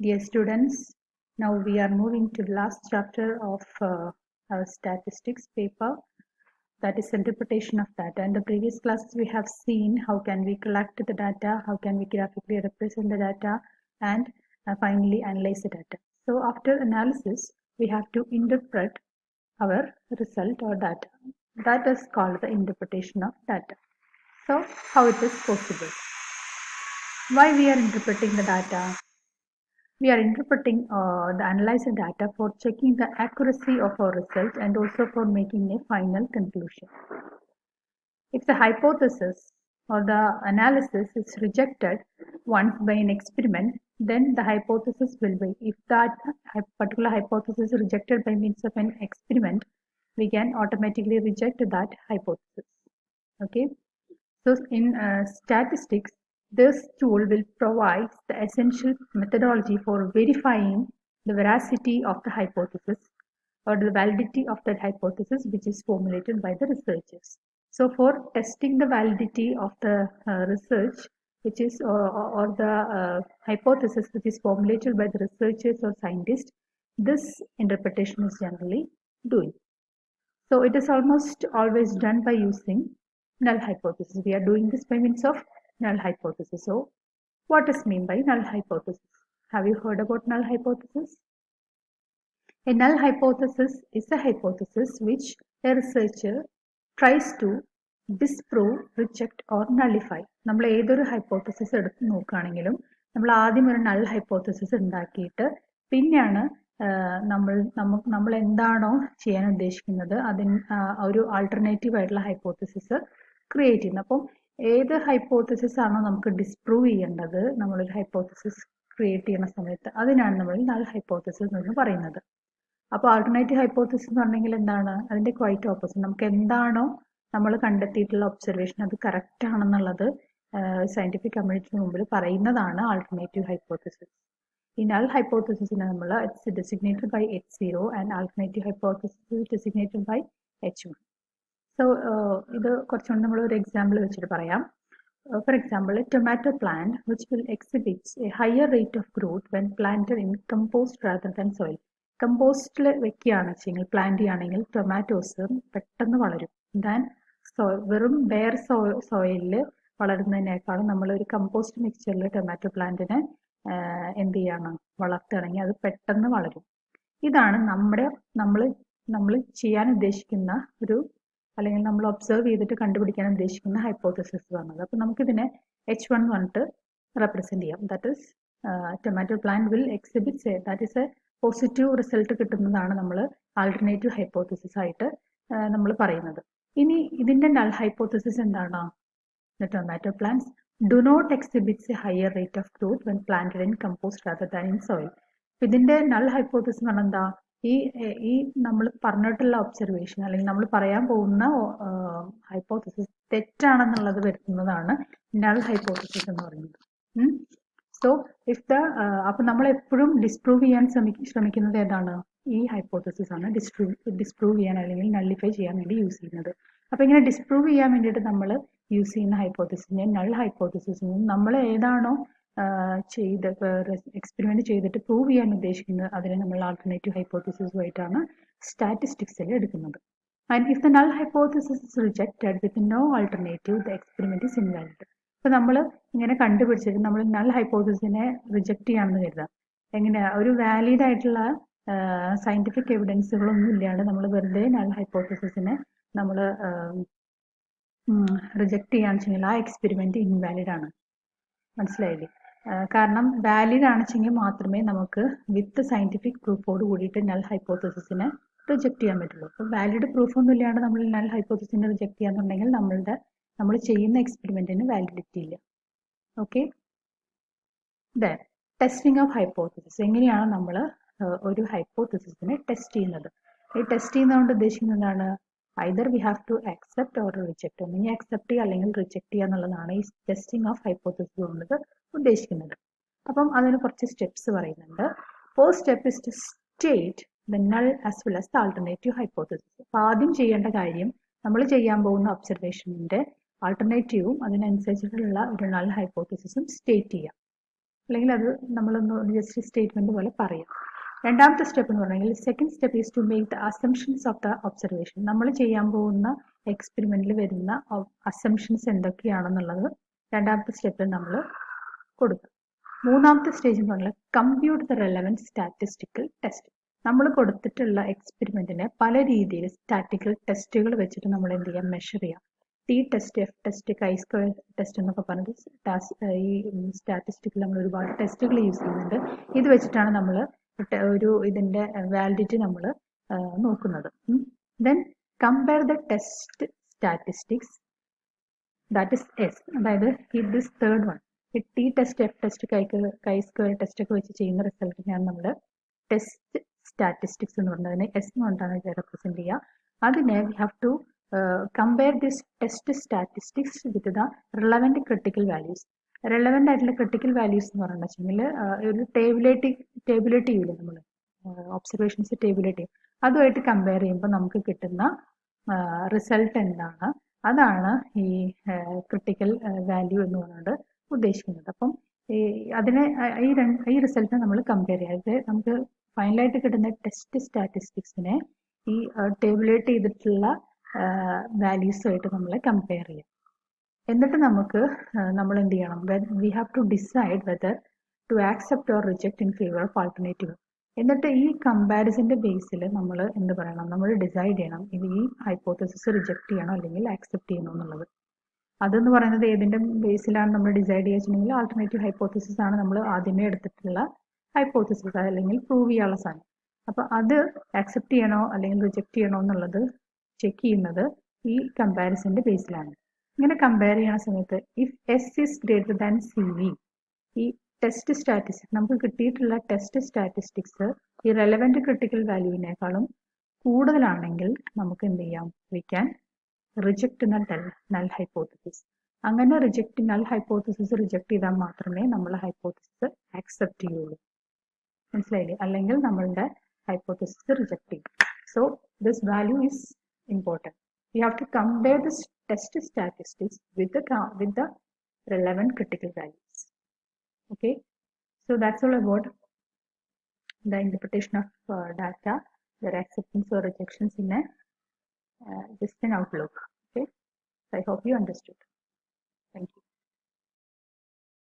Dear students, now we are moving to the last chapter of our statistics paper, that is interpretation of data. In the previous classes we have seen how can we collect the data, how can we graphically represent the data, and finally analyze the data. So after analysis we have to interpret our result or data. That is called the interpretation of data. So how it is possible? Why we are interpreting the data? We are interpreting the analyzed data for checking the accuracy of our result and also for making a final conclusion. If the hypothesis or the analysis is rejected once by an experiment, then the hypothesis will be. If that particular hypothesis is rejected by means of an experiment, we can automatically reject that hypothesis. Okay. So in statistics, this tool will provide the essential methodology for verifying the veracity of the hypothesis or the validity of that hypothesis which is formulated by the researchers. So for testing the validity of the research which is or the hypothesis which is formulated by the researchers or scientists, this interpretation is generally doing. So it is almost always done by using null hypothesis. We are doing this by means of null hypothesis. So what is meant by null hypothesis? Have you heard about null hypothesis? A null hypothesis is a hypothesis which a researcher tries to disprove, reject or nullify. നമ്മൾ ഏതൊരു hypothesis എടുത്ത് നോക്കുകയാണെങ്കിലും നമ്മൾ ആദ്യം ഒരു null hypothesis ഉണ്ടാക്കിയിട്ട് പിന്നെയാണ് നമ്മൾ എന്താണോ ചെയ്യാൻ ഉദ്ദേശിക്കുന്നത് അതിന് ഒരു ആൾട്ടർനേറ്റീവ് ആയിട്ടുള്ള ഹൈപ്പോത്തസിസ് ക്രിയേറ്റ് ചെയ്യുന്നത്. അപ്പം ഏത് ഹൈപ്പോത്തസിസ് ആണോ നമുക്ക് ഡിസ്പ്രൂവ് ചെയ്യേണ്ടത് നമ്മളൊരു ഹൈപ്പോത്തസിസ് ക്രിയേറ്റ് ചെയ്യുന്ന സമയത്ത് അതിനാണ് നമ്മൾ നൾ ഹൈപ്പോത്തസിസ് എന്ന് പറയുന്നത്. അപ്പോൾ ആൾട്ടർനേറ്റീവ് ഹൈപ്പോത്തസിസ് എന്ന് പറഞ്ഞെങ്കിൽ എന്താണ്? അതിന്റെ ക്വൈറ്റ് ഓപ്പോസിറ്റ്. നമുക്ക് എന്താണോ നമ്മൾ കണ്ടെത്തിയിട്ടുള്ള ഒബ്സർവേഷൻ അത് കറക്റ്റ് ആണെന്നുള്ളത് സയന്റിഫിക് കമ്മ്യൂണിറ്റിക്ക് മുമ്പിൽ പറയുന്നതാണ് ആൾട്ടർനേറ്റീവ് ഹൈപ്പോത്തസിസ്. ഈ നൾ ഹൈപ്പോത്തസിസിനെ നമ്മൾ it's designated by H0 and alternative hypothesis designated by H1. So ഇത് കുറച്ചുകൂടി നമ്മൾ ഒരു എക്സാമ്പിൾ വെച്ചിട്ട് പറയാം. For example, a tomato plant which will exhibit a higher rate of growth when planted in compost rather than soil. കമ്പോസ്റ്റിൽ വെക്കുകയാണ് വെച്ചെങ്കിൽ plant ചെയ്യുകയാണെങ്കിൽ tomatoes പെട്ടെന്ന് വളരും ദാൻ വെറും ബെയർ സോയിലിൽ വളരുന്നതിനേക്കാളും നമ്മളൊരു കമ്പോസ്റ്റ് മിക്സ്ചറിൽ ടൊമാറ്റോ പ്ലാന്റിനെ എന്ത് ചെയ്യാണ് വളർത്തുകയാണെങ്കിൽ അത് പെട്ടെന്ന് വളരും. ഇതാണ് നമ്മൾ ചെയ്യാൻ ഉദ്ദേശിക്കുന്ന ഒരു അല്ലെങ്കിൽ നമ്മൾ ഒബ്സർവ് ചെയ്തിട്ട് കണ്ടുപിടിക്കാൻ ഉദ്ദേശിക്കുന്ന ഹൈപ്പോത്തസിസ് പറഞ്ഞത്. അപ്പം നമുക്കിതിനെ H1 പറഞ്ഞിട്ട് റെപ്രസെന്റ് ചെയ്യാം. That is tomato plant will exhibit that is A positive result കിട്ടുന്നതാണ് നമ്മൾ ആൾട്ടർനേറ്റീവ് ഹൈപ്പോത്തസിസ് ആയിട്ട് നമ്മൾ പറയുന്നത്. ഇനി ഇതിന്റെ നൾ ഹൈപ്പോത്തസിസ് എന്താണ്? The tomato plants do not exhibit a higher rate of growth when planted in compost rather than in soil. ഇതിന്റെ null hypothesis എന്ന് പറഞ്ഞാൽ എന്താ? ഈ നമ്മൾ പറഞ്ഞിട്ടുള്ള ഒബ്സർവേഷൻ അല്ലെങ്കിൽ നമ്മൾ പറയാൻ പോകുന്ന ഹൈപ്പോത്തസിസ് തെറ്റാണെന്നുള്ളത് വരുത്തുന്നതാണ് നൾ ഹൈപ്പോത്തസിസ് എന്ന് പറയുന്നത്. സോ ഇഫ് അപ്പൊ നമ്മൾ എപ്പോഴും ഡിസ്പ്രൂവ് ചെയ്യാൻ ശ്രമിക്കുന്നത് ഏതാണ്? ഈ ഹൈപ്പോത്തസിസ് ആണ് ഡിസ്പ്രൂവ് ചെയ്യാൻ അല്ലെങ്കിൽ നള്ളിഫൈ ചെയ്യാൻ വേണ്ടി യൂസ് ചെയ്യുന്നത്. അപ്പൊ ഇങ്ങനെ ഡിസ്പ്രൂവ് ചെയ്യാൻ വേണ്ടിയിട്ട് നമ്മൾ യൂസ് ചെയ്യുന്ന ഹൈപ്പോത്തസിസിനെ നൾ ഹൈപ്പോത്തസിസിനും നമ്മൾ ഏതാണോ ചെയ്ത് എക്സ്പെരിമെന്റ് ചെയ്തിട്ട് പ്രൂവ് ചെയ്യാൻ ഉദ്ദേശിക്കുന്നത് അതിനെ നമ്മൾ ആൾട്ടർനേറ്റീവ് ഹൈപ്പോത്തസിസുമായിട്ടാണ് സ്റ്റാറ്റിസ്റ്റിക്സിൽ എടുക്കുന്നത്. And if the null hypothesis is rejected with no alternative the experiment is invalid. ഇപ്പൊ നമ്മൾ ഇങ്ങനെ കണ്ടുപിടിച്ചിട്ട് നമ്മൾ നൾ ഹൈപ്പോത്തസിസിനെ റിജക്ട് ചെയ്യാമെന്ന് കരുതാം. എങ്ങനെയാ? ഒരു വാലിഡ് ആയിട്ടുള്ള സയന്റിഫിക് എവിഡൻസുകളൊന്നും ഇല്ലാണ്ട് നമ്മൾ വെറുതെ നൾ ഹൈപ്പോത്തസിസിനെ നമ്മൾ റിജക്ട് ചെയ്യാന്ന് വെച്ചെങ്കിൽ ആ എക്സ്പെരിമെന്റ് ഇൻവാലിഡ് ആണ്. മനസ്സിലായില്ലേ? കാരണം വാലിഡ് ആണെച്ചെങ്കിൽ മാത്രമേ നമുക്ക് വിത്ത് സയന്റിഫിക് പ്രൂഫോട് കൂടിയിട്ട് നൾ ഹൈപ്പോത്തസിസിനെ റിജക്ട് ചെയ്യാൻ പറ്റുള്ളൂ. അപ്പോൾ വാലിഡ് പ്രൂഫ് ഒന്നും ഇല്ലാണ്ട് നമ്മൾ നൾ ഹൈപ്പോത്തസിസിനെ റിജക്ട് ചെയ്യാന്നുണ്ടെങ്കിൽ നമ്മൾ ചെയ്യുന്ന എക്സ്പെരിമെന്റിന് വാലിഡിറ്റി ഇല്ല. Okay. Then testing of hypothesis. എങ്ങനെയാണ് നമ്മൾ ഒരു ഹൈപ്പോത്തസിസിനെ ടെസ്റ്റ് ചെയ്യുന്നത്? ഈ ടെസ്റ്റ് ചെയ്യുന്നതുകൊണ്ട് ഉദ്ദേശിക്കുന്നത് എന്താണ്? Either we have to accept or reject. ഒന്നെങ്കിൽ അക്സെപ്റ്റ് ചെയ്യുക അല്ലെങ്കിൽ റിജക്ട് ചെയ്യുക എന്നുള്ളതാണ് ഈ ടെസ്റ്റിംഗ് ഓഫ് ഹൈപ്പോത്തസിസ് കൊണ്ട് ഉദ്ദേശിക്കുന്നത്. അപ്പം അതിന് കുറച്ച് സ്റ്റെപ്സ് പറയുന്നുണ്ട്. First step is to state the null as well as the alternative hypothesis. അപ്പം ആദ്യം ചെയ്യേണ്ട കാര്യം നമ്മൾ ചെയ്യാൻ പോകുന്ന ഒബ്സർവേഷനിന്റെ ആൾട്ടർനേറ്റീവും അതിനനുസരിച്ചിട്ടുള്ള ഒരു നൾ ഹൈപ്പോത്തസിസും സ്റ്റേറ്റ് ചെയ്യാം. അല്ലെങ്കിൽ അത് നമ്മളൊന്ന് ജസ്റ്റ് സ്റ്റേറ്റ്മെന്റ് പോലെ പറയാം. രണ്ടാമത്തെ സ്റ്റെപ്പ് എന്ന് പറഞ്ഞാൽ second step is to make the assumptions of the observation. നമ്മൾ ചെയ്യാൻ പോകുന്ന എക്സ്പെരിമെന്റിൽ വരുന്ന അസംഷൻസ് എന്തൊക്കെയാണെന്നുള്ളത് രണ്ടാമത്തെ സ്റ്റെപ്പിൽ നമ്മൾ കൊടുക്കും. മൂന്നാമത്തെ സ്റ്റേജ് എന്ന് പറഞ്ഞാൽ compute the relevant statistical test. നമ്മൾ കൊടുത്തിട്ടുള്ള എക്സ്പെരിമെന്റിനെ പല രീതിയിൽ സ്റ്റാറ്റിക്കൽ ടെസ്റ്റുകൾ വെച്ചിട്ട് നമ്മൾ എന്ത് ചെയ്യാം, മെഷർ ചെയ്യാം. T test, F test, chi square test എന്നൊക്കെ പറഞ്ഞിട്ട് ഈ സ്റ്റാറ്റിസ്റ്റിക്കിൽ നമ്മൾ ഒരുപാട് ടെസ്റ്റുകൾ യൂസ് ചെയ്യുന്നുണ്ട്. ഇത് വെച്ചിട്ടാണ് നമ്മൾ ഒരു ഇതിന്റെ വാലിഡിറ്റി നമ്മൾ നോക്കുന്നത്. Then compare the test statistics, that is S. അതായത് this third one, T test, F test, chi square test ഒക്കെ വെച്ച് ചെയ്യുന്ന റിസൾട്ടിനെയാണ് നമ്മൾ ടെസ്റ്റ് സ്റ്റാറ്റിസ്റ്റിക്സ് എന്ന് പറയുന്നത്. അതിനെ എസ് കൊണ്ടാണ് റെപ്രസെന്റ് ചെയ്യുക. അതിനെ we have to compare this test statistics with the relevant critical values. Relevant ആയിട്ടുള്ള ക്രിട്ടിക്കൽ വാല്യൂസ് എന്ന് പറഞ്ഞു വെച്ചെങ്കിൽ ഒരു ടേബുലേറ്റ് ചെയ്യില്ല നമ്മൾ, ഒബ്സർവേഷൻസ് ടേബുലേറ്റ് ചെയ്യും. അതുമായിട്ട് കമ്പയർ ചെയ്യുമ്പോൾ നമുക്ക് കിട്ടുന്ന റിസൾട്ട് എന്താണ്, അതാണ് ഈ ക്രിട്ടിക്കൽ വാല്യൂ എന്ന് പറഞ്ഞുകൊണ്ട് ഉദ്ദേശിക്കുന്നത്. അപ്പം ഈ റിസൾട്ടിനെ നമ്മൾ കമ്പയർ ചെയ്യുക. അതായത് നമുക്ക് ഫൈനലായിട്ട് കിട്ടുന്ന ടെസ്റ്റ് സ്റ്റാറ്റിസ്റ്റിക്സിനെ ഈ ടേബുലേറ്റ് ചെയ്തിട്ടുള്ള വാല്യൂസുമായിട്ട് നമ്മൾ കമ്പയർ ചെയ്യാം. എന്നിട്ട് നമുക്ക് നമ്മൾ എന്ത് ചെയ്യണം, we have to decide whether to accept or reject in favour of alternative. എന്നിട്ട് ഈ കമ്പാരിസന്റെ ബേസിൽ നമ്മൾ എന്ത് പറയണം, നമ്മൾ ഡിസൈഡ് ചെയ്യണം ഇത് ഈ ഹൈപ്പോത്തസിസ് റിജക്ട് ചെയ്യണോ അല്ലെങ്കിൽ ആക്സെപ്റ്റ് ചെയ്യണോ എന്നുള്ളത്. അതെന്ന് പറയുന്നത് ഏതിന്റെ ബേസിലാണ് നമ്മൾ ഡിസൈഡ് ചെയ്യുകയെന്നുണ്ടെങ്കിൽ ആൾട്ടർനേറ്റീവ് ഹൈപ്പോത്തസിസ് ആണ് നമ്മൾ ആദ്യമേ എടുത്തിട്ടുള്ള ഹൈപ്പോത്തസിസ്, അല്ലെങ്കിൽ പ്രൂവ് ചെയ്യാനുള്ള സാധനം. അപ്പൊ അത് ആക്സെപ്റ്റ് ചെയ്യണോ അല്ലെങ്കിൽ റിജക്ട് ചെയ്യണോ എന്നുള്ളത് ചെക്ക് ചെയ്യുന്നത് ഈ കമ്പാരിസന്റെ ബേസിലാണ്. ഇങ്ങനെ കമ്പയർ ചെയ്യുന്ന സമയത്ത് if S is greater than C V, ഈ ടെസ്റ്റ് സ്റ്റാറ്റിസ്റ്റിക്സ് നമുക്ക് കിട്ടിയിട്ടുള്ള ടെസ്റ്റ് സ്റ്റാറ്റിസ്റ്റിക്സ് ഈ റെലവൻറ്റ് ക്രിട്ടിക്കൽ വാല്യൂവിനേക്കാളും കൂടുതലാണെങ്കിൽ നമുക്ക് എന്ത് ചെയ്യാം, we can reject null hypothesis. അങ്ങനെ നൾ ഹൈപ്പോത്തസിസ് റിജക്ട് ചെയ്താൽ മാത്രമേ നമ്മൾ ഹൈപ്പോത്തസിസ് ആക്സെപ്റ്റ് ചെയ്യുള്ളൂ. മനസ്സിലായില്ലേ? അല്ലെങ്കിൽ നമ്മളുടെ ഹൈപ്പോത്തസിസ് റിജക്ട് ചെയ്യും. So this value is important. You have to compare the test statistics with the relevant critical values. Okay, so that's all about the interpretation of data, their acceptance or rejections in a just an outlook. Okay, so I hope you understood. Thank you.